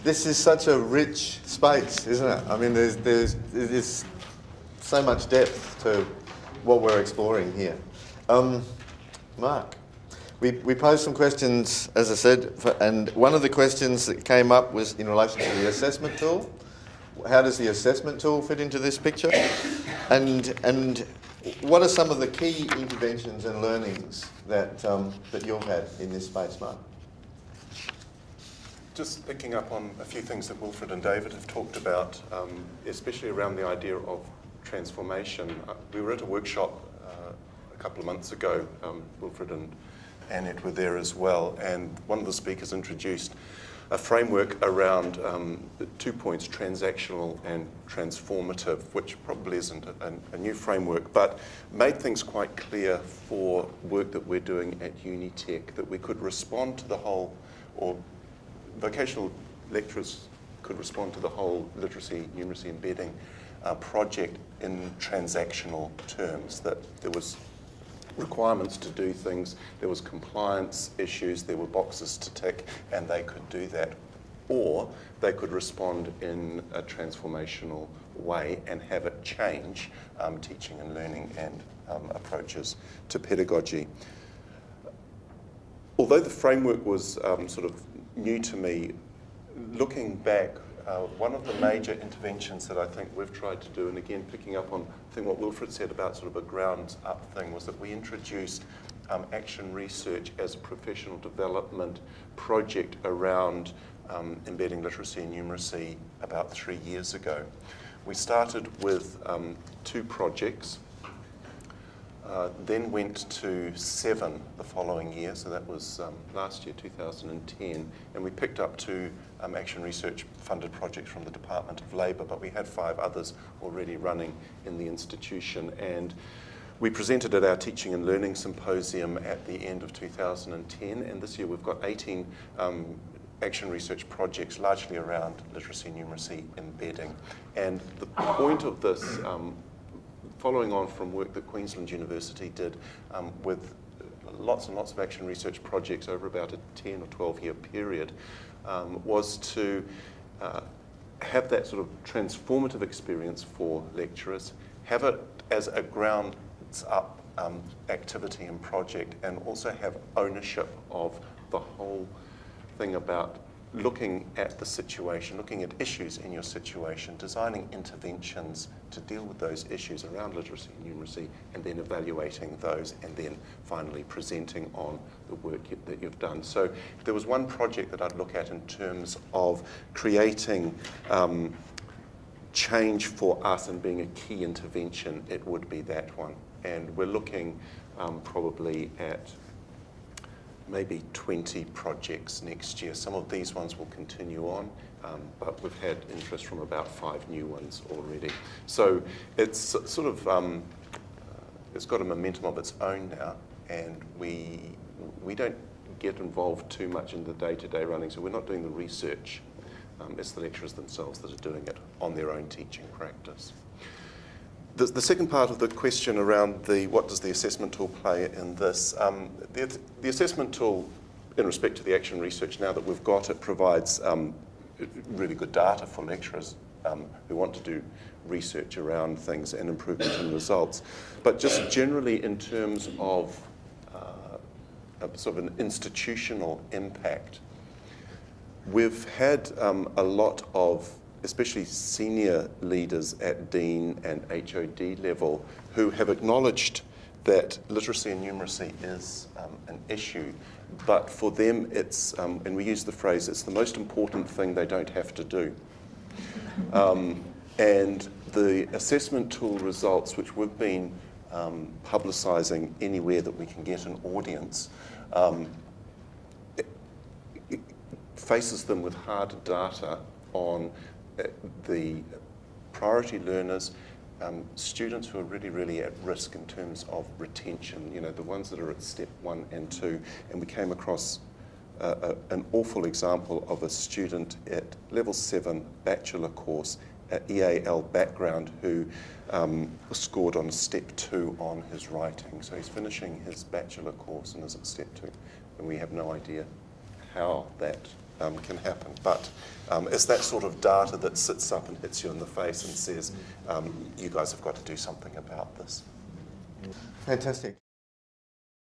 This is such a rich space, isn't it? I mean, there's so much depth to what we're exploring here. Mark, we posed some questions, as I said, and one of the questions that came up was in relation to the assessment tool. How does the assessment tool fit into this picture? And what are some of the key interventions and learnings that you've had in this space, Mark? Just picking up on a few things that Wilfred and David have talked about, especially around the idea of transformation. We were at a workshop a couple of months ago. Wilfred and Annette were there as well, and one of the speakers introduced a framework around 2 points, transactional and transformative, which probably isn't a new framework, but made things quite clear for work that we're doing at Unitec, that we could respond to the whole, or vocational lecturers could respond to the whole literacy, numeracy embedding project in transactional terms, that there was requirements to do things, there was compliance issues, there were boxes to tick, and they could do that. Or they could respond in a transformational way and have it change teaching and learning and approaches to pedagogy. Although the framework was sort of new to me, looking back, one of the major interventions that I think we've tried to do, and again picking up on I think what Wilfred said about sort of a grounds-up thing, was that we introduced action research as a professional development project around embedding literacy and numeracy about 3 years ago. We started with 2 projects, then went to 7 the following year, so that was last year, 2010, and we picked up 2 action research funded projects from the Department of Labour, but we had 5 others already running in the institution, and we presented at our Teaching and Learning Symposium at the end of 2010, and this year we've got 18 action research projects, largely around literacy and numeracy embedding. And the point of this, following on from work that Queensland University did with lots and lots of action research projects over about a 10 or 12 year period, was to have that sort of transformative experience for lecturers, have it as a grounds-up activity and project, and also have ownership of the whole thing about looking at the situation, looking at issues in your situation, designing interventions to deal with those issues around literacy and numeracy, and then evaluating those, and then finally presenting on the work that you've done. So if there was one project that I'd look at in terms of creating change for us and being a key intervention, it would be that one. And we're looking probably at maybe 20 projects next year. Some of these ones will continue on, but we've had interest from about 5 new ones already. So it's sort of, it's got a momentum of its own now, and we don't get involved too much in the day-to-day running, so we're not doing the research. It's the lecturers themselves that are doing it on their own teaching practice. The second part of the question around what does the assessment tool play in this, the assessment tool, in respect to the action research, now that we've got it, provides really good data for lecturers who want to do research around things and improvement in results. But just generally in terms of sort of an institutional impact, we've had a lot of especially senior leaders at Dean and HOD level who have acknowledged that literacy and numeracy is an issue, but for them it's, and we use the phrase, it's the most important thing they don't have to do. And the assessment tool results, which we've been publicising anywhere that we can get an audience, it faces them with hard data on the priority learners, students who are really, really at risk in terms of retention, you know, the ones that are at step 1 and 2. And we came across an awful example of a student at level 7 bachelor course at EAL background who scored on step 2 on his writing. So he's finishing his bachelor course and is at step 2. And we have no idea how that can happen. But it's that sort of data that sits up and hits you in the face and says, you guys have got to do something about this. Fantastic.